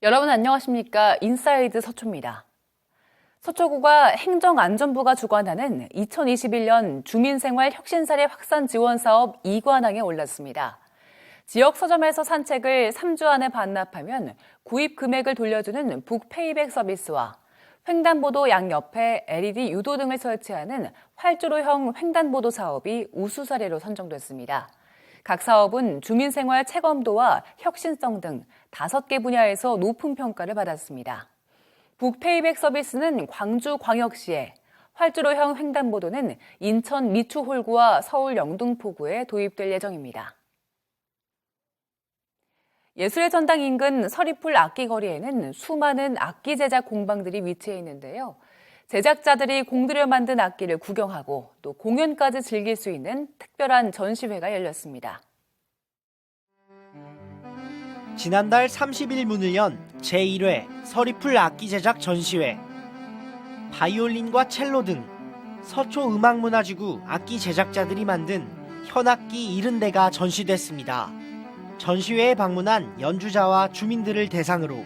여러분 안녕하십니까? 인사이드 서초입니다. 서초구가 행정안전부가 주관하는 2021년 주민생활 혁신사례 확산 지원 사업 2관왕에 올랐습니다. 지역 서점에서 산책을 3주 안에 반납하면 구입 금액을 돌려주는 북페이백 서비스와 횡단보도 양옆에 LED 유도 등을 설치하는 활주로형 횡단보도 사업이 우수 사례로 선정됐습니다. 각 사업은 주민생활 체감도와 혁신성 등 5개 분야에서 높은 평가를 받았습니다. 북페이백 서비스는 광주광역시에, 활주로형 횡단보도는 인천 미추홀구와 서울 영등포구에 도입될 예정입니다. 예술의 전당 인근 서리풀 악기거리에는 수많은 악기 제작 공방들이 위치해 있는데요. 제작자들이 공들여 만든 악기를 구경하고 또 공연까지 즐길 수 있는 특별한 전시회가 열렸습니다. 지난달 30일 문을 연 제1회 서리풀 악기 제작 전시회. 바이올린과 첼로 등 서초음악문화지구 악기 제작자들이 만든 현악기 70대가 전시됐습니다. 전시회에 방문한 연주자와 주민들을 대상으로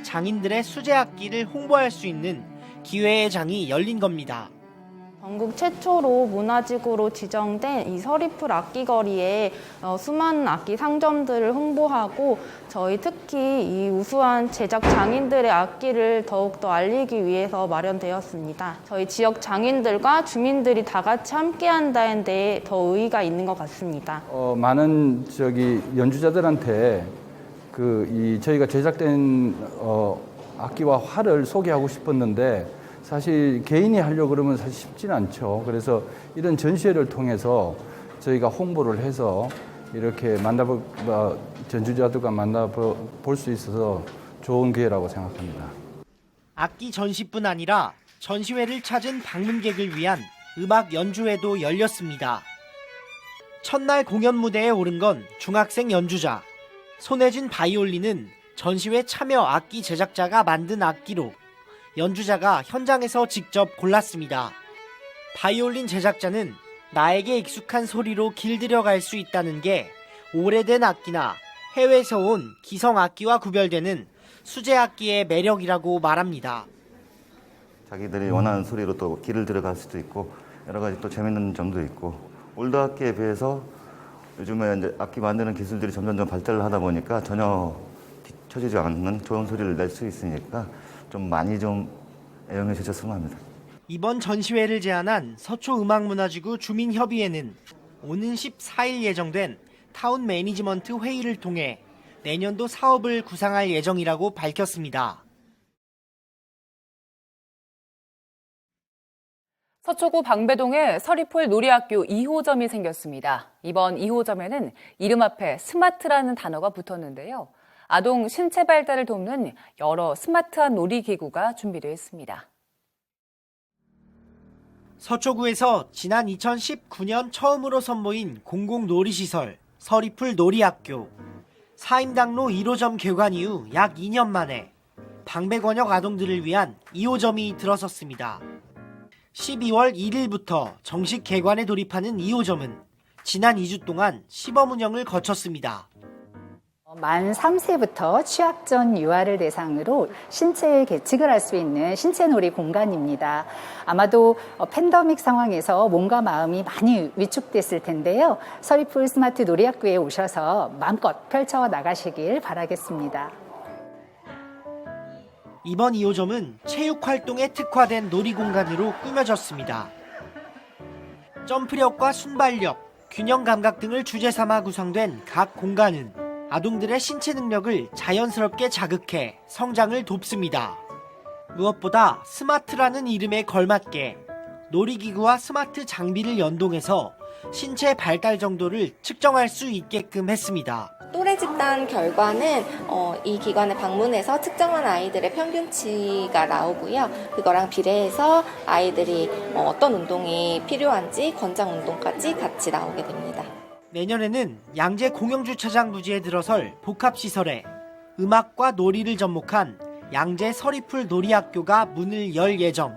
장인들의 수제악기를 홍보할 수 있는 기회의 장이 열린 겁니다. 전국 최초로 문화지구로 지정된 이 서리풀 악기거리에 수많은 악기 상점들을 홍보하고 저희 특히 이 우수한 제작 장인들의 악기를 더욱더 알리기 위해서 마련되었습니다. 저희 지역 장인들과 주민들이 다 같이 함께한다는 데에 더 의의가 있는 것 같습니다. 많은 연주자들한테 저희가 제작된 악기와 활을 소개하고 싶었는데 사실 개인이 하려고 그러면 사실 쉽지는 않죠. 그래서 이런 전시회를 통해서 저희가 홍보를 해서 이렇게 전주자들과 만나볼 수 있어서 좋은 기회라고 생각합니다. 악기 전시뿐 아니라 전시회를 찾은 방문객을 위한 음악 연주회도 열렸습니다. 첫날 공연 무대에 오른 건 중학생 연주자. 손혜진 바이올린은 전시회 참여 악기 제작자가 만든 악기로 연주자가 현장에서 직접 골랐습니다. 바이올린 제작자는 나에게 익숙한 소리로 길들여 갈 수 있다는 게 오래된 악기나 해외에서 온 기성 악기와 구별되는 수제 악기의 매력이라고 말합니다. 자기들이 원하는 소리로 또 길을 들어갈 수도 있고 여러 가지 또 재밌는 점도 있고 올드 악기에 비해서 요즘에 이제 악기 만드는 기술들이 점점 발달을 하다 보니까 전혀 뒤처지지 않는 좋은 소리를 낼 수 있으니까 좀 많이 좀 애용해 주셨으면 합니다. 이번 전시회를 제안한 서초음악문화지구 주민협의회는 오는 14일 예정된 타운 매니지먼트 회의를 통해 내년도 사업을 구상할 예정이라고 밝혔습니다. 서초구 방배동에 서리풀 놀이학교 2호점이 생겼습니다. 이번 2호점에는 이름 앞에 스마트라는 단어가 붙었는데요. 아동 신체 발달을 돕는 여러 스마트한 놀이기구가 준비되어 있습니다. 서초구에서 지난 2019년 처음으로 선보인 공공놀이시설 서리풀 놀이학교. 사임당로 1호점 개관 이후 약 2년 만에 방배권역 아동들을 위한 2호점이 들어섰습니다. 12월 1일부터 정식 개관에 돌입하는 2호점은 지난 2주 동안 시범 운영을 거쳤습니다. 만 3세부터 취약전 유아를 대상으로 신체 계측을 할 수 있는 신체놀이 공간입니다. 아마도 팬데믹 상황에서 몸과 마음이 많이 위축됐을 텐데요. 서리풀 스마트 놀이학교에 오셔서 마음껏 펼쳐 나가시길 바라겠습니다. 이번 2호점은 체육 활동에 특화된 놀이 공간으로 꾸며졌습니다. 점프력과 순발력, 균형 감각 등을 주제 삼아 구성된 각 공간은 아동들의 신체 능력을 자연스럽게 자극해 성장을 돕습니다. 무엇보다 스마트라는 이름에 걸맞게 놀이기구와 스마트 장비를 연동해서 신체 발달 정도를 측정할 수 있게끔 했습니다. 또래 집단 결과는 이 기관에 방문해서 측정한 아이들의 평균치가 나오고요. 그거랑 비례해서 아이들이 어떤 운동이 필요한지 권장 운동까지 같이 나오게 됩니다. 내년에는 양재 공영주차장 부지에 들어설 복합시설에 음악과 놀이를 접목한 양재 서리풀 놀이학교가 문을 열 예정.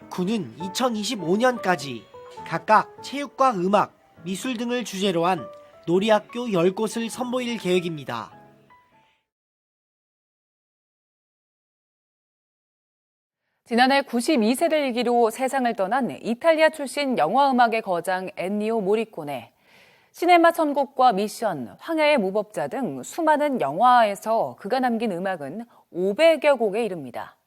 구는 2025년까지 각각 체육과 음악, 미술 등을 주제로 한 놀이학교 10곳을 선보일 계획입니다. 지난해 92세를 일기로 세상을 떠난 이탈리아 출신 영화음악의 거장 엔니오 모리코네. 시네마 천국과 미션, 황야의 무법자 등 수많은 영화에서 그가 남긴 음악은 500여 곡에 이릅니다.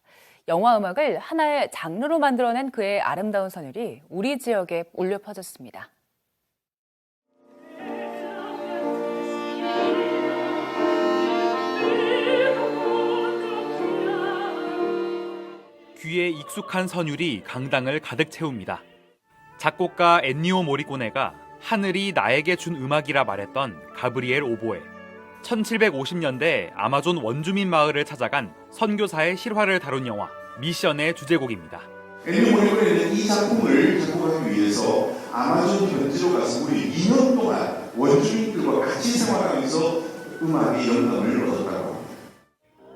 영화음악을 하나의 장르로 만들어낸 그의 아름다운 선율이 우리 지역에 울려 퍼졌습니다. 귀에 익숙한 선율이 강당을 가득 채웁니다. 작곡가 엔니오 모리코네가 하늘이 나에게 준 음악이라 말했던 가브리엘 오보에, 1750년대 아마존 원주민 마을을 찾아간 선교사의 실화를 다룬 영화 미션의 주제곡입니다. 엔니오 모리코네는 이 작품을 작곡하기 위해서 아마존 현지로 가서 무려 2년 동안 원주민들과 같이 생활하면서 음악의 영감을 얻었다고 합니다.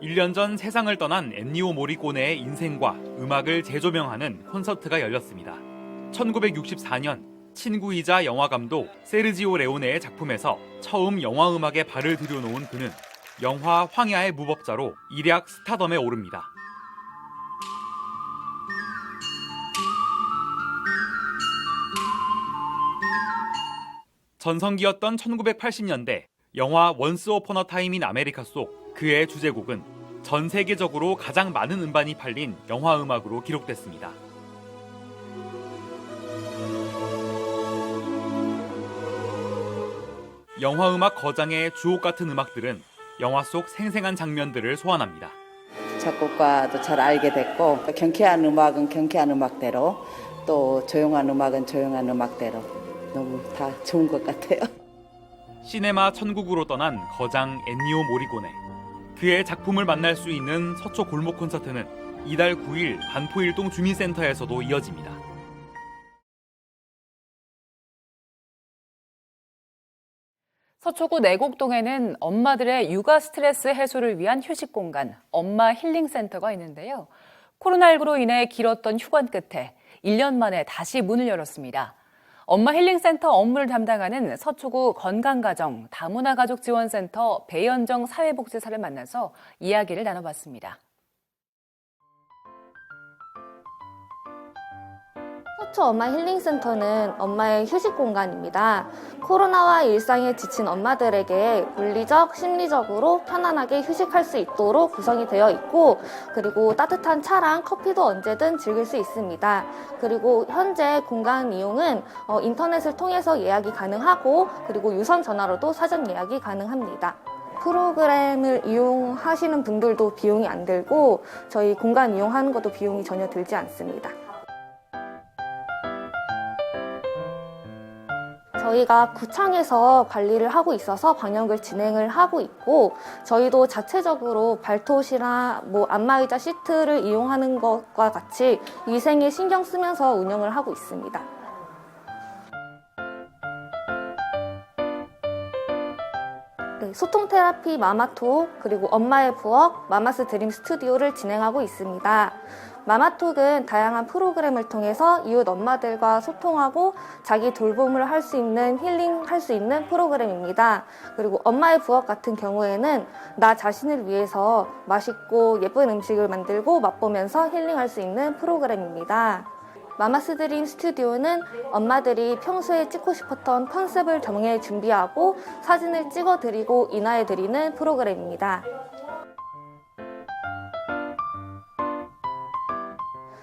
1년 전 세상을 떠난 엔니오 모리코네의 인생과 음악을 재조명하는 콘서트가 열렸습니다. 1964년 친구이자 영화감독 세르지오 레오네의 작품에서 처음 영화음악에 발을 들여놓은 그는 영화 황야의 무법자로 일약 스타덤에 오릅니다. 전성기였던 1980년대 영화 원스 어폰 어 타임 인 아메리카 속 그의 주제곡은 전 세계적으로 가장 많은 음반이 팔린 영화 음악으로 기록됐습니다. 영화 음악 거장의 주옥 같은 음악들은 영화 속 생생한 장면들을 소환합니다. 작곡가도 잘 알게 됐고, 경쾌한 음악은 경쾌한 음악대로, 또 조용한 음악은 조용한 음악대로 너무 다 좋은 것 같아요. 시네마 천국으로 떠난 거장 엔니오 모리코네. 그의 작품을 만날 수 있는 서초 골목 콘서트는 이달 9일 반포일동 주민센터에서도 이어집니다. 서초구 내곡동에는 엄마들의 육아 스트레스 해소를 위한 휴식 공간, 엄마 힐링센터가 있는데요. 코로나19로 인해 길었던 휴관 끝에 1년 만에 다시 문을 열었습니다. 엄마 힐링센터 업무를 담당하는 서초구 건강가정 다문화가족지원센터 배현정 사회복지사를 만나서 이야기를 나눠봤습니다. 서초 엄마 힐링센터는 엄마의 휴식 공간입니다. 코로나와 일상에 지친 엄마들에게 물리적, 심리적으로 편안하게 휴식할 수 있도록 구성이 되어 있고, 그리고 따뜻한 차랑 커피도 언제든 즐길 수 있습니다. 그리고 현재 공간 이용은 인터넷을 통해서 예약이 가능하고, 그리고 유선 전화로도 사전 예약이 가능합니다. 프로그램을 이용하시는 분들도 비용이 안 들고, 저희 공간 이용하는 것도 비용이 전혀 들지 않습니다. 저희가 구청에서 관리를 하고 있어서 방역을 진행을 하고 있고, 저희도 자체적으로 발톳이나 안마의자 시트를 이용하는 것과 같이 위생에 신경 쓰면서 운영을 하고 있습니다. 네, 소통 테라피 마마톡, 그리고 엄마의 부엌, 마마스 드림 스튜디오를 진행하고 있습니다. 마마톡은 다양한 프로그램을 통해서 이웃 엄마들과 소통하고 자기 돌봄을 할 수 있는, 힐링할 수 있는 프로그램입니다. 그리고 엄마의 부엌 같은 경우에는 나 자신을 위해서 맛있고 예쁜 음식을 만들고 맛보면서 힐링할 수 있는 프로그램입니다. 마마스 드림 스튜디오는 엄마들이 평소에 찍고 싶었던 컨셉을 정해 준비하고 사진을 찍어드리고 인화해드리는 프로그램입니다.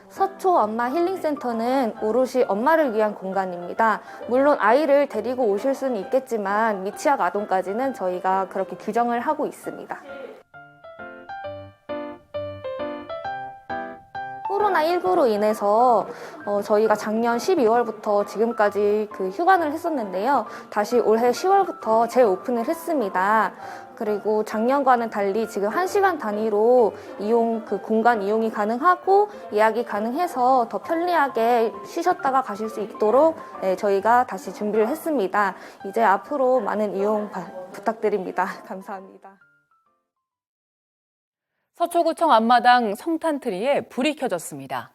서초 엄마 힐링센터는 오롯이 엄마를 위한 공간입니다. 물론 아이를 데리고 오실 수는 있겠지만 미취학 아동까지는 저희가 그렇게 규정을 하고 있습니다. 코로나19로 인해서 저희가 작년 12월부터 지금까지 휴관을 했었는데요. 다시 올해 10월부터 재오픈을 했습니다. 그리고 작년과는 달리 지금 1시간 단위로 공간 이용이 가능하고 예약이 가능해서 더 편리하게 쉬셨다가 가실 수 있도록 저희가 다시 준비를 했습니다. 이제 앞으로 많은 이용 부탁드립니다. 감사합니다. 서초구청 앞마당 성탄트리에 불이 켜졌습니다.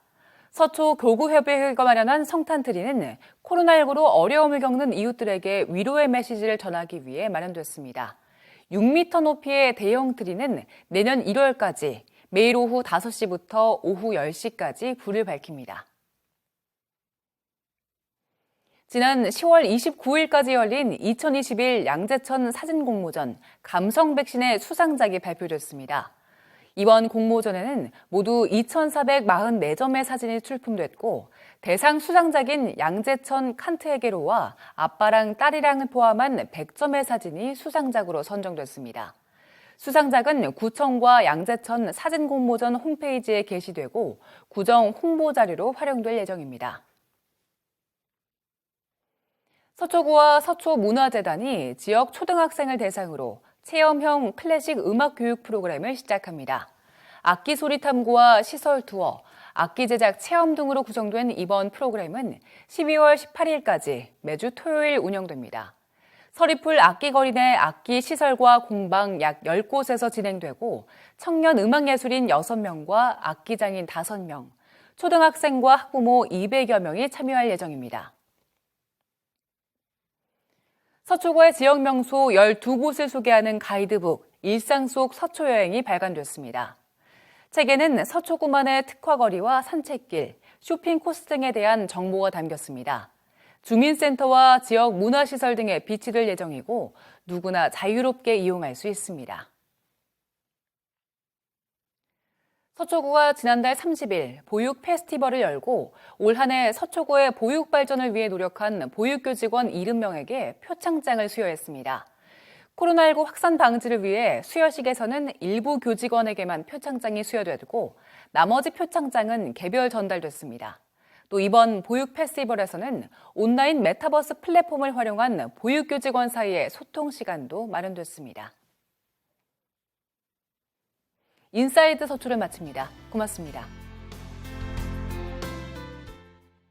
서초 교구협의회가 마련한 성탄트리는 코로나19로 어려움을 겪는 이웃들에게 위로의 메시지를 전하기 위해 마련됐습니다. 6m 높이의 대형 트리는 내년 1월까지 매일 오후 5시부터 오후 10시까지 불을 밝힙니다. 지난 10월 29일까지 열린 2021 양재천 사진공모전 감성백신의 수상작이 발표됐습니다. 이번 공모전에는 모두 2,444점의 사진이 출품됐고 대상 수상작인 양재천 칸트에게로와 아빠랑 딸이랑을 포함한 100점의 사진이 수상작으로 선정됐습니다. 수상작은 구청과 양재천 사진공모전 홈페이지에 게시되고 구정 홍보 자료로 활용될 예정입니다. 서초구와 서초문화재단이 지역 초등학생을 대상으로 체험형 클래식 음악 교육 프로그램을 시작합니다. 악기 소리 탐구와 시설 투어, 악기 제작 체험 등으로 구성된 이번 프로그램은 12월 18일까지 매주 토요일 운영됩니다. 서리풀 악기거리 내 악기 시설과 공방 약 10곳에서 진행되고 청년 음악예술인 6명과 악기장인 5명, 초등학생과 학부모 200여 명이 참여할 예정입니다. 서초구의 지역 명소 12곳을 소개하는 가이드북 일상 속 서초 여행이 발간됐습니다. 책에는 서초구만의 특화거리와 산책길, 쇼핑 코스 등에 대한 정보가 담겼습니다. 주민센터와 지역 문화시설 등에 비치될 예정이고 누구나 자유롭게 이용할 수 있습니다. 서초구가 지난달 30일 보육 페스티벌을 열고 올 한 해 서초구의 보육 발전을 위해 노력한 보육교직원 70명에게 표창장을 수여했습니다. 코로나19 확산 방지를 위해 수여식에서는 일부 교직원에게만 표창장이 수여되고 나머지 표창장은 개별 전달됐습니다. 또 이번 보육 페스티벌에서는 온라인 메타버스 플랫폼을 활용한 보육교직원 사이의 소통 시간도 마련됐습니다. 인사이드 서초를 마칩니다. 고맙습니다.